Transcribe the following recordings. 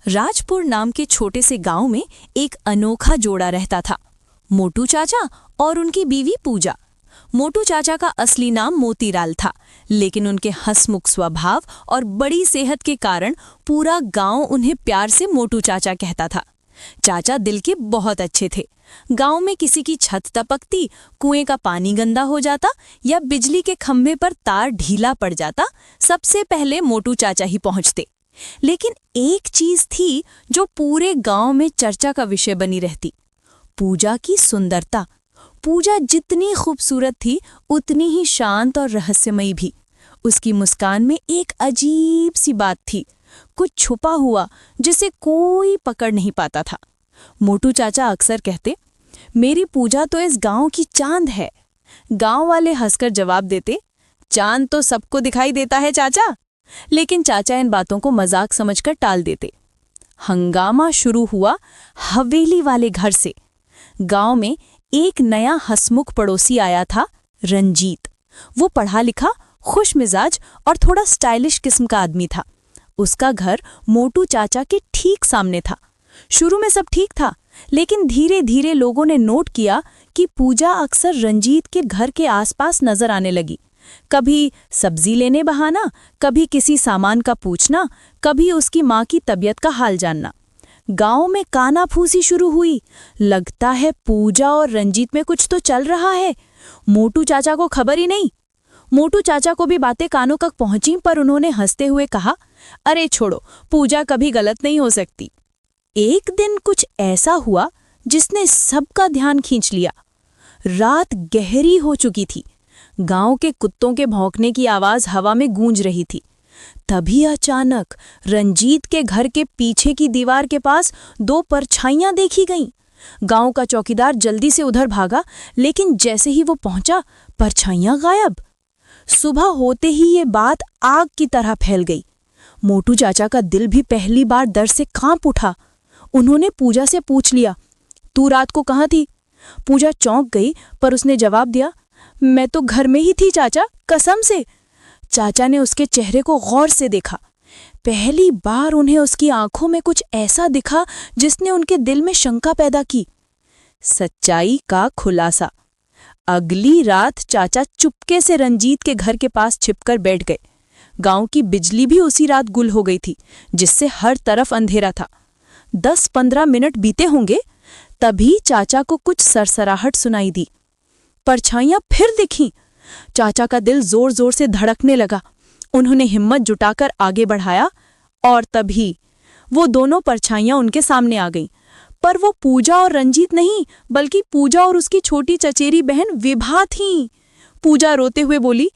राजपुर नाम के छोटे से गांव में एक अनोखा जोड़ा रहता था, मोटू चाचा और उनकी बीवी पूजा। मोटू चाचा का असली नाम मोतीलाल था, लेकिन उनके हंसमुख स्वभाव और बड़ी सेहत के कारण पूरा गांव उन्हें प्यार से मोटू चाचा कहता था। चाचा दिल के बहुत अच्छे थे। गांव में किसी की छत टपकती, कुएं का पानी गंदा हो जाता या बिजली के खंभे पर तार ढीला पड़ जाता, सबसे पहले मोटू चाचा ही पहुंचते। लेकिन एक चीज थी जो पूरे गांव में चर्चा का विषय बनी रहती, पूजा की सुंदरता। पूजा जितनी खूबसूरत थी उतनी ही शांत और रहस्यमयी भी। उसकी मुस्कान में एक अजीब सी बात थी, कुछ छुपा हुआ जिसे कोई पकड़ नहीं पाता था। मोटू चाचा अक्सर कहते, मेरी पूजा तो इस गांव की चांद है। गांव वाले हंसकर जवाब देते, चांद तो सबको दिखाई देता है चाचा। लेकिन चाचा इन बातों को मजाक समझकर टाल देते। हंगामा शुरू हुआ हवेली वाले घर से। गांव में एक नया हंसमुख पड़ोसी आया था, रंजीत। वो पढ़ा लिखा, खुश मिजाज और थोड़ा स्टाइलिश किस्म का आदमी था। उसका घर मोटू चाचा के ठीक सामने था। शुरू में सब ठीक था, लेकिन धीरे धीरे लोगों ने नोट किया कि पूजा अक्सर रंजीत के घर के आसपास नजर आने लगी। कभी सब्जी लेने बहाना, कभी किसी सामान का पूछना, कभी उसकी माँ की तबीयत का हाल जानना। गांव में कानाफूसी शुरू हुई। लगता है पूजा और रंजीत में कुछ तो चल रहा है। मोटू चाचा को खबर ही नहीं। मोटू चाचा को भी बातें कानों तक पहुंची, पर उन्होंने हंसते हुए कहा, अरे छोड़ो, पूजा कभी गलत नहीं हो सकती। एक दिन कुछ ऐसा हुआ जिसने सबका ध्यान खींच लिया। रात गहरी हो चुकी थी। गांव के कुत्तों के भौंकने की आवाज हवा में गूंज रही थी। तभी अचानक रंजीत के घर के पीछे की दीवार के पास दो परछाइयां देखी गईं। गांव का चौकीदार जल्दी से उधर भागा, लेकिन जैसे ही वो पहुंचा, परछाइयां गायब। सुबह होते ही ये बात आग की तरह फैल गई। मोटू चाचा का दिल भी पहली बार डर से कांप उठा। उन्होंने पूजा से पूछ लिया, तू रात को कहाँ थी? पूजा चौंक गई, पर उसने जवाब दिया, मैं तो घर में ही थी चाचा, कसम से। चाचा ने उसके चेहरे को गौर से देखा। पहली बार उन्हें उसकी आंखों में कुछ ऐसा दिखा जिसने उनके दिल में शंका पैदा की। सच्चाई का खुलासा। अगली रात चाचा चुपके से रंजीत के घर के पास छिपकर बैठ गए। गांव की बिजली भी उसी रात गुल हो गई थी, जिससे हर तरफ अंधेरा था। 10-15 मिनट बीते होंगे, तभी चाचा को कुछ सरसराहट सुनाई दी। परछाइयां फिर दिखीं। चाचा का दिल जोर जोर से धड़कने लगा। उन्होंने हिम्मत जुटाकर आगे बढ़ाया, और तभी वो दोनों परछाइयां उनके सामने आ गईं। पर वो पूजा और रंजीत नहीं, बल्कि पूजा और उसकी छोटी चचेरी बहन विभा थीं। पूजा रोते हुए बोली,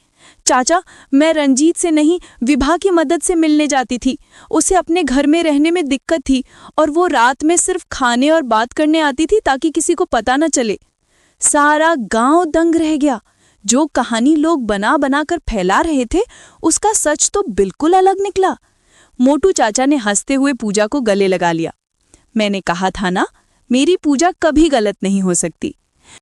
चाचा, मैं रंजीत से नहीं, विभा की मदद से मिलने जाती थी। उसे अपने घर में रहने में दिक्कत थी, और वो रात में सिर्फ खाने और बात करने आती थी ताकि किसी को पता न चले। सारा गांव दंग रह गया। जो कहानी लोग बना बना कर फैला रहे थे, उसका सच तो बिल्कुल अलग निकला। मोटू चाचा ने हंसते हुए पूजा को गले लगा लिया। मैंने कहा था ना, मेरी पूजा कभी गलत नहीं हो सकती।